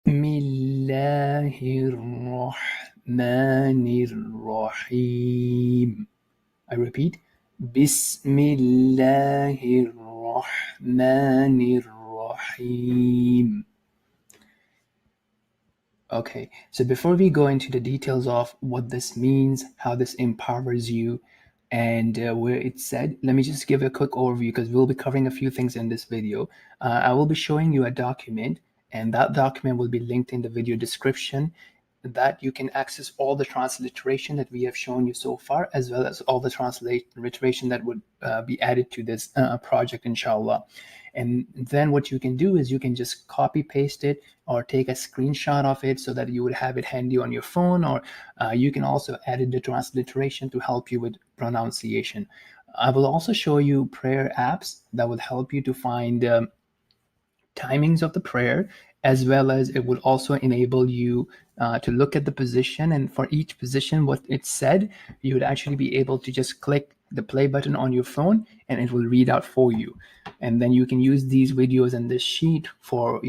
Bismillahirrahmanirrahim. I repeat, Bismillahirrahmanirrahim. Okay, so before we go into the details of what this means, how this empowers you, and where it's said, let me just give a quick overview because we'll be covering a few things in this video. I will be showing you a document, and that document will be linked in the video description, that you can access all the transliteration that we have shown you so far, as well as all the transliteration that would be added to this project, inshallah. And then what you can do is you can just copy paste it or take a screenshot of it so that you would have it handy on your phone, or you can also edit the transliteration to help you with pronunciation. I will also show you prayer apps that will help you to find timings of the prayer, as well as it would also enable you to look at the position, and for each position what it said, you would actually be able to just click the play button on your phone and it will read out for you. And then you can use these videos and this sheet for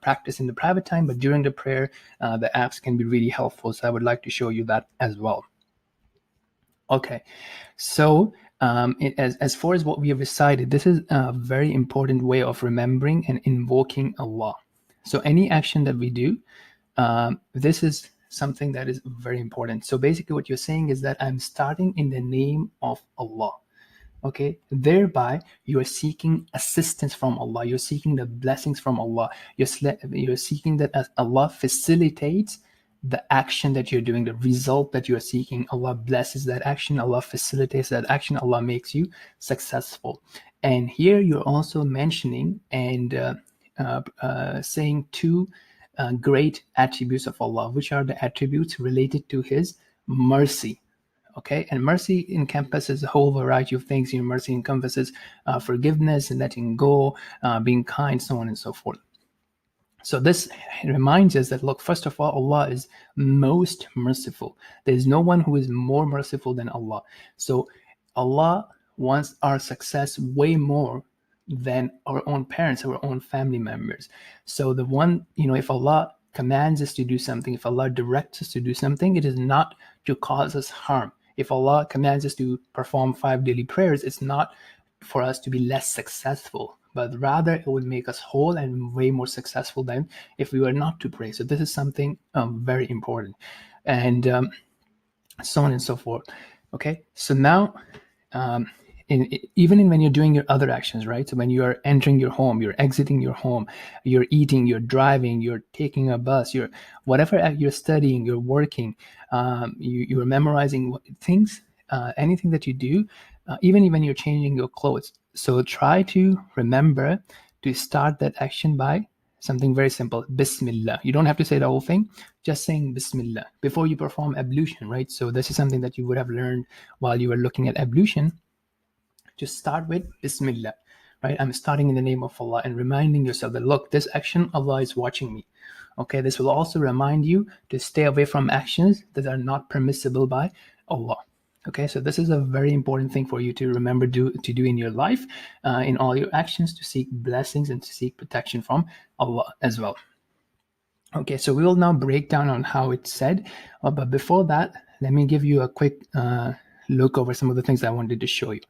practice in the private time, but during the prayer the apps can be really helpful, so I would like to show you that as well. Okay, so as far as what we have recited, this is a very important way of remembering and invoking Allah. So any action that we do, this is something that is very important. So basically what you're saying is that I'm starting in the name of Allah. Okay, thereby you are seeking assistance from Allah, you're seeking the blessings from Allah, you're seeking that as Allah facilitates the action that you're doing, the result that you're seeking. Allah blesses that action, Allah facilitates that action, Allah makes you successful. And here you're also mentioning and saying two great attributes of Allah, which are the attributes related to His mercy. Okay, and mercy encompasses a whole variety of things. Mercy encompasses forgiveness and letting go, being kind, so on and so forth. So this reminds us that, look, first of all, Allah is most merciful. There is no one who is more merciful than Allah. So Allah wants our success way more than our own parents, our own family members. So the one, if Allah commands us to do something, if Allah directs us to do something, it is not to cause us harm. If Allah commands us to perform 5 daily prayers, it's not for us to be less successful, but rather it would make us whole and way more successful than if we were not to pray. So this is something very important, and so on and so forth. Okay, so now even when you're doing your other actions, right? So when you are entering your home, you're exiting your home, you're eating, you're driving, you're taking a bus, you're whatever, you're studying, you're working, you're memorizing things, anything that you do, even when you're changing your clothes. So try to remember to start that action by something very simple, Bismillah. You don't have to say the whole thing, just saying Bismillah before you perform ablution, right? So this is something that you would have learned while you were looking at ablution. Just start with Bismillah, right? I'm starting in the name of Allah, and reminding yourself that, look, this action, Allah is watching me. Okay, this will also remind you to stay away from actions that are not permissible by Allah. Okay, so this is a very important thing for you to remember to do in your life, in all your actions, to seek blessings and to seek protection from Allah as well. Okay, so we will now break down on how it's said, but before that, let me give you a quick look over some of the things I wanted to show you.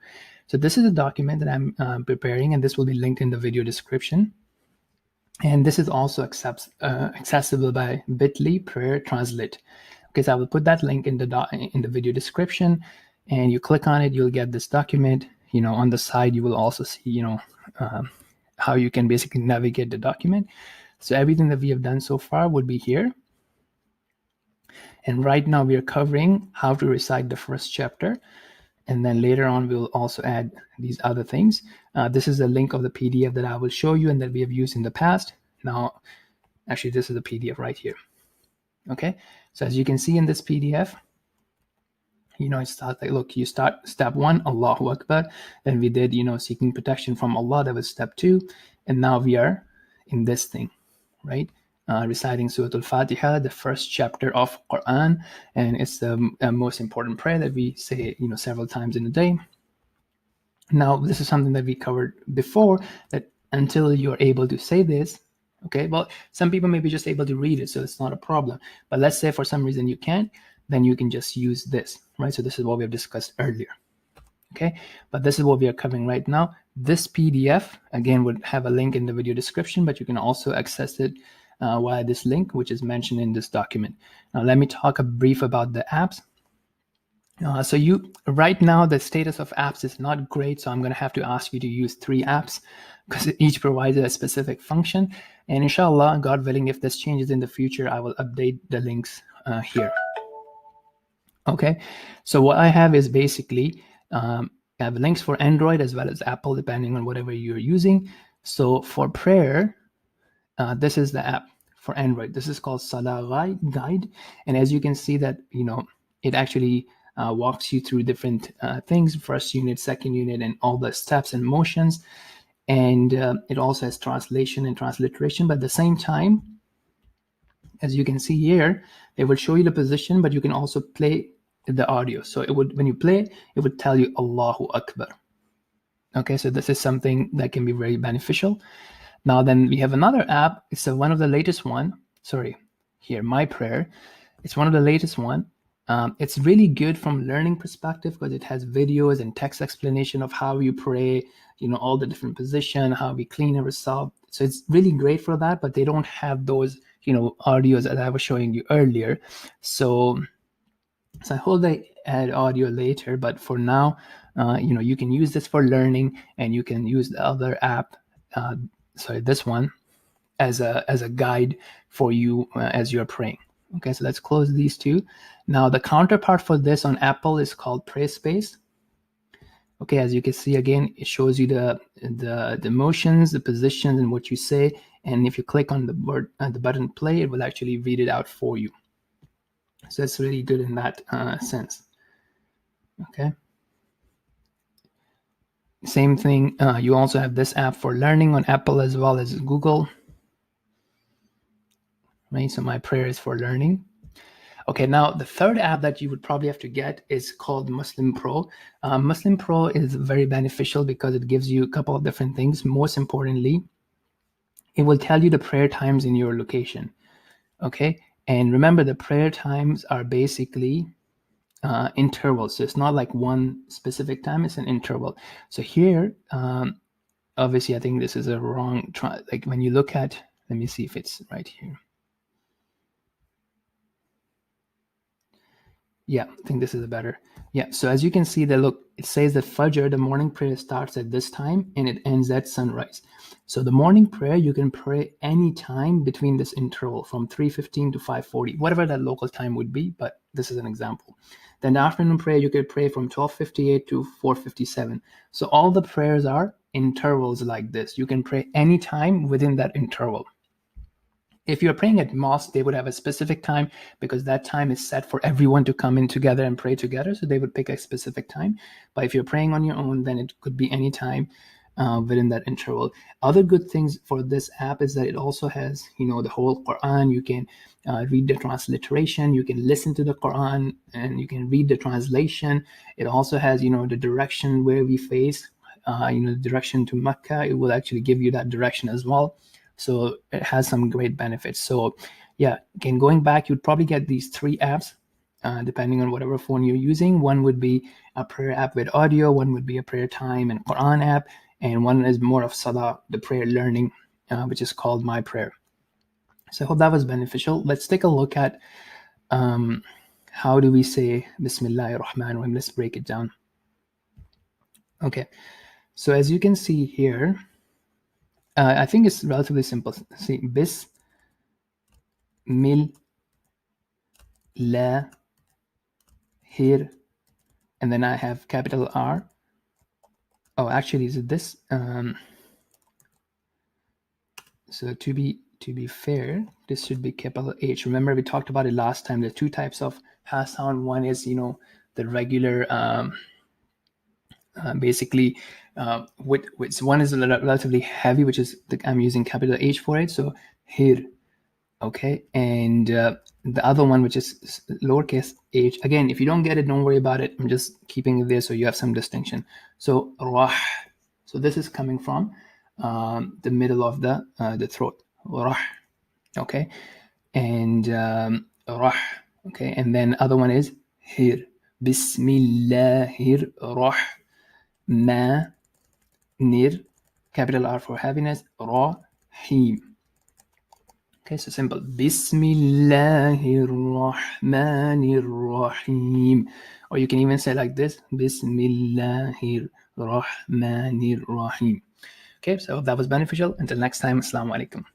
So this is a document that I'm preparing, and this will be linked in the video description. And this is also accessible by bit.ly prayer translate. Okay, so I will put that link in the video description, and you click on it, you'll get this document. On the side, you will also see, how you can basically navigate the document. So everything that we have done so far would be here. And right now we are covering how to recite the first chapter. And then later on, we'll also add these other things. This is a link of the PDF that I will show you and that we have used in the past. Now, actually, this is the PDF right here. Okay, so as you can see in this PDF, it starts like, look, you start step 1, Allahu Akbar. Then we did, seeking protection from Allah. That was step 2. And now we are in this thing, right? Reciting Surat Al-Fatiha, the first chapter of Qur'an, and it's the most important prayer that we say, several times in a day. Now, this is something that we covered before, that until you're able to say this, Okay, well, some people may be just able to read it, so it's not a problem. But let's say for some reason you can't, then you can just use this, right? So this is what we have discussed earlier. Okay, but this is what we are covering right now. This PDF, again, would have a link in the video description, but you can also access it via this link, which is mentioned in this document. Now, let me talk a brief about the apps. So right now, the status of apps is not great, so I'm going to have to ask you to use 3 apps because each provides a specific function. And inshallah, God willing, if this changes in the future, I will update the links here. Okay, so what I have is basically I have links for Android as well as Apple, depending on whatever you're using. So for prayer, this is the app for Android. This is called Salah Guide, and as you can see that it actually walks you through different things: first unit, second unit, and all the steps and motions. And it also has translation and transliteration. But at the same time, as you can see here, it will show you the position, but you can also play the audio. So when you play, it would tell you Allahu Akbar. Okay, so this is something that can be very beneficial. Now then we have another app. It's one of the latest one. Sorry, here, My Prayer. It's one of the latest one. It's really good from learning perspective because it has videos and text explanation of how you pray, all the different position, how we clean ourselves. So it's really great for that, but they don't have those, audios that I was showing you earlier. So I hope they add audio later, but for now, you can use this for learning, and you can use the other app, this one, as a guide for you as you're praying. Okay, so let's close these two. Now the counterpart for this on Apple is called Pray Space. Okay, as you can see, again, it shows you the motions, the positions, and what you say. And if you click on the button play, it will actually read it out for you. So it's really good in that sense. Okay. Same thing. You also have this app for learning on Apple as well as Google. Right. So My Prayer is for learning. Okay, now the third app that you would probably have to get is called Muslim Pro. Muslim Pro is very beneficial because it gives you a couple of different things. Most importantly, it will tell you the prayer times in your location. Okay, and remember the prayer times are basically intervals. So it's not like one specific time, it's an interval. So here, obviously, I think this is a wrong try. Like when you look at, let me see if it's right here. Yeah, I think this is a better. Yeah, so as you can see that, look, it says that Fajr, the morning prayer, starts at this time and it ends at sunrise. So the morning prayer, you can pray any time between this interval from 3:15 to 5:40, whatever that local time would be, but this is an example. Then the afternoon prayer, you could pray from 12:58 to 4:57. So all the prayers are intervals like this. You can pray any time within that interval. If you're praying at mosque, they would have a specific time because that time is set for everyone to come in together and pray together. So they would pick a specific time. But if you're praying on your own, then it could be any time within that interval. Other good things for this app is that it also has, the whole Quran. You can read the transliteration. You can listen to the Quran and you can read the translation. It also has, the direction where we face, the direction to Mecca. It will actually give you that direction as well. So it has some great benefits. So yeah, again, going back, you'd probably get these 3 apps, depending on whatever phone you're using. One would be a prayer app with audio, one would be a prayer time and Quran app, and one is more of Salah, the prayer learning, which is called My Prayer. So I hope that was beneficial. Let's take a look at how do we say Bismillah ar-Rahman ar-Rahim. Let's break it down. Okay, so as you can see here, I think it's relatively simple. See, Bismillah here, and then I have capital R. Oh, actually, is it this? So to be fair, this should be capital H. Remember, we talked about it last time. There are 2 types of ha sound. One is, the regular, basically, which one is relatively heavy, which is I'm using capital H for it. So here. Okay, and the other one, which is lowercase h, again, if you don't get it, don't worry about it. I'm just keeping it there so you have some distinction. So rah, so this is coming from the middle of the throat. rah. Okay, and rah. Okay, and then other one is here. Bismillahir Rahmanir, capital R for happiness, Rahim. Okay, so simple. Bismillahir Rahmanir Rahim. Or you can even say like this, Bismillahir Rahmanir Rahim. Okay, so that was beneficial. Until next time, Assalamu alaikum.